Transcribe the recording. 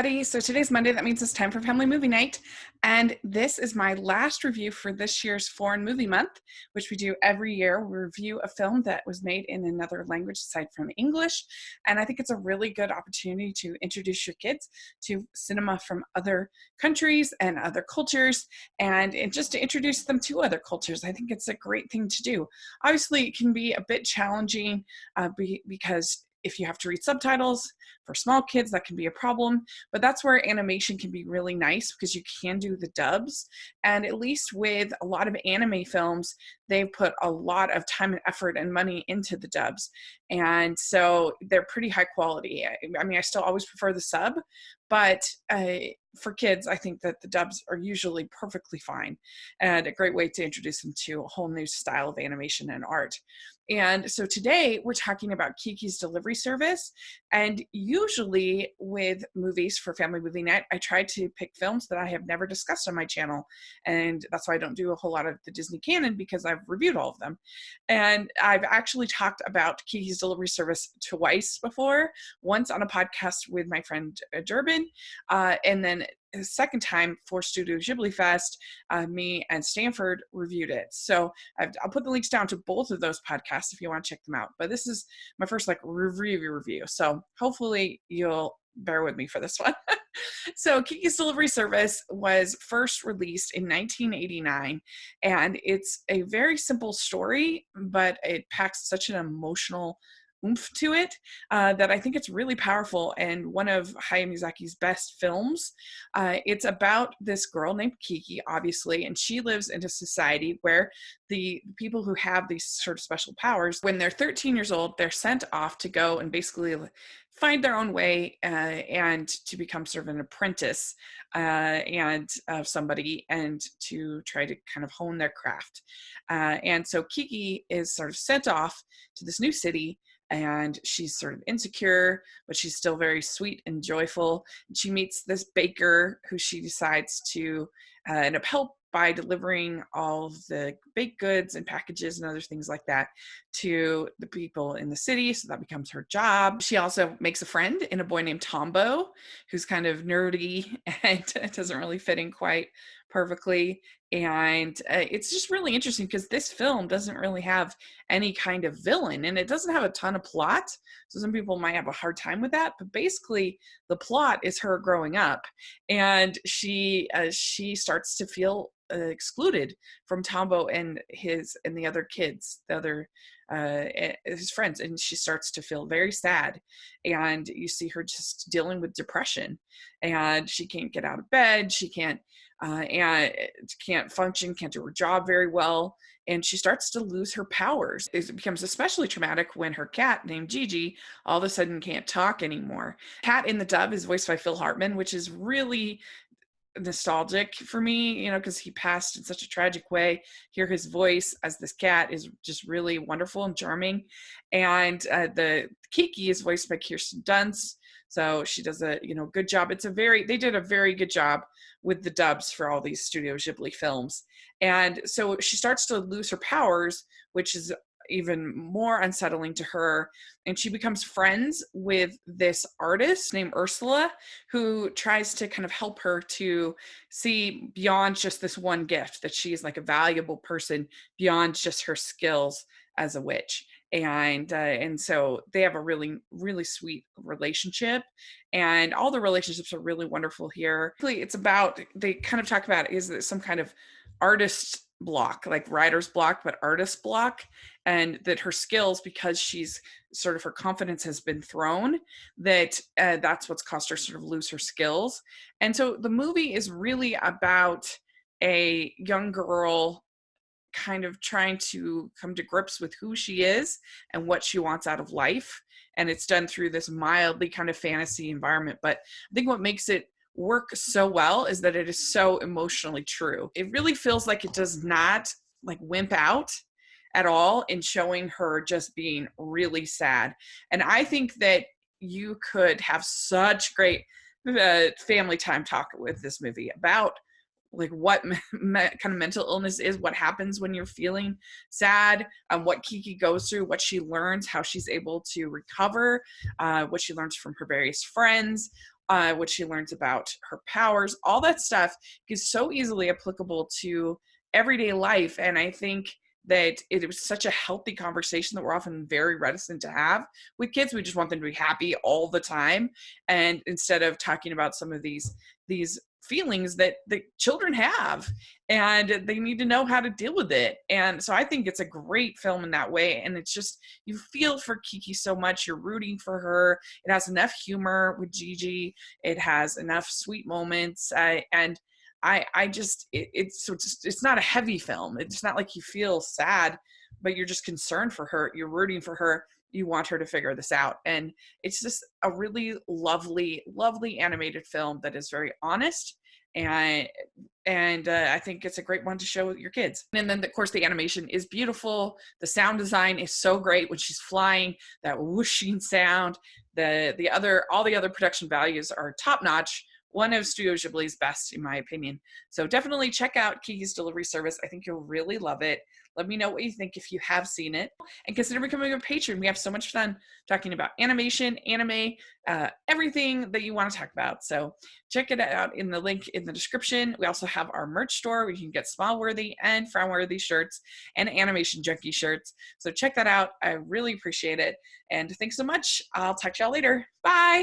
everybody. So today's Monday. That means it's time for Family Movie Night. And this is my last review for this year's Foreign Movie Month, which we do every year. We review a film that was made in another language aside from English. And I think it's a really good opportunity to introduce your kids to cinema from other countries and other cultures, and just to introduce them to other cultures. I think it's a great thing to do. Obviously, it can be a bit challenging because if you have to read subtitles for small kids, that can be a problem. But that's where animation can be really nice because you can do the dubs. And at least with a lot of anime films, they've put a lot of time and effort and money into the dubs. And so they're pretty high quality. I mean, I still always prefer the sub, but for kids, I think that the dubs are usually perfectly fine and a great way to introduce them to a whole new style of animation and art. And so today we're talking about Kiki's Delivery Service. And usually with movies for Family Movie Night, I try to pick films that I have never discussed on my channel. And that's why I don't do a whole lot of the Disney canon, because I've reviewed all of them. And I've actually talked about Kiki's Delivery Service twice before, once on a podcast with my friend Durbin, and then the second time for Studio Ghibli Fest, me and Stanford reviewed it. So I'll put the links down to both of those podcasts if you want to check them out. But this is my first review. So hopefully you'll bear with me for this one. So Kiki's Delivery Service was first released in 1989, and it's a very simple story, but it packs such an emotional oomph to it that I think it's really powerful and one of Hayao Miyazaki's best films. It's about this girl named Kiki, obviously, and she lives in a society where the people who have these sort of special powers, when they're 13 years old, they're sent off to go and basically find their own way and to become sort of an apprentice and of somebody, and to try to kind of hone their craft. And so Kiki is sort of sent off to this new city, and she's sort of insecure, but she's still very sweet and joyful. And she meets this baker who she decides to end up help by delivering all of the baked goods and packages and other things like that to the people in the city. So that becomes her job. She also makes a friend in a boy named Tombo, who's kind of nerdy and doesn't really fit in quite perfectly. And it's just really interesting because this film doesn't really have any kind of villain, and it doesn't have a ton of plot. So some people might have a hard time with that, but basically the plot is her growing up, and she starts to feel excluded from Tombo and the other kids, his friends, and she starts to feel very sad. And you see her just dealing with depression, and she can't get out of bed. She can't function, can't do her job very well, and she starts to lose her powers. It becomes especially traumatic when her cat, named Gigi, all of a sudden can't talk anymore. Cat in the dub is voiced by Phil Hartman, which is really nostalgic for me, because he passed in such a tragic way. Hear his voice as this cat is just really wonderful and charming. And the Kiki is voiced by Kirsten Dunst, so she does a good job. They did a very good job with the dubs for all these Studio Ghibli films. And so she starts to lose her powers, which is even more unsettling to her, and she becomes friends with this artist named Ursula, who tries to kind of help her to see beyond just this one gift, that she is like a valuable person beyond just her skills as a witch. And so they have a really, really sweet relationship, and all the relationships are really wonderful here. It's about, they kind of talk about, is it some kind of artist block, like writer's block, but artist block, and that her skills, because she's sort of, her confidence has been thrown, that's what's caused her sort of lose her skills. And so the movie is really about a young girl kind of trying to come to grips with who she is and what she wants out of life. And it's done through this mildly kind of fantasy environment. But I think what makes it work so well is that it is so emotionally true. It really feels like it does not wimp out at all in showing her just being really sad. And I think that you could have such great family time talk with this movie about what kind of mental illness is, what happens when you're feeling sad, what Kiki goes through, what she learns, how she's able to recover, what she learns from her various friends. what she learns about her powers, all that stuff is so easily applicable to everyday life. And I think that it was such a healthy conversation that we're often very reticent to have with kids. We just want them to be happy all the time. And instead of talking about some of these feelings that the children have, and they need to know how to deal with it. And so I think it's a great film in that way. And it's just, you feel for Kiki so much. You're rooting for her. It has enough humor with Gigi. It has enough sweet moments. And I just, it's not a heavy film. It's not like you feel sad, but you're just concerned for her. You're rooting for her. You want her to figure this out. And it's just a really lovely, lovely animated film that is very honest. And I think it's a great one to show your kids. And then, of course, the animation is beautiful. The sound design is so great when she's flying, that whooshing sound. All the other production values are top notch. One of Studio Ghibli's best, in my opinion. So definitely check out Kiki's Delivery Service. I think you'll really love it. Let me know what you think if you have seen it. And consider becoming a patron. We have so much fun talking about animation, anime, everything that you want to talk about. So check it out in the link in the description. We also have our merch store where you can get small-worthy and frown-worthy shirts and animation junkie shirts. So check that out. I really appreciate it. And thanks so much. I'll talk to y'all later. Bye.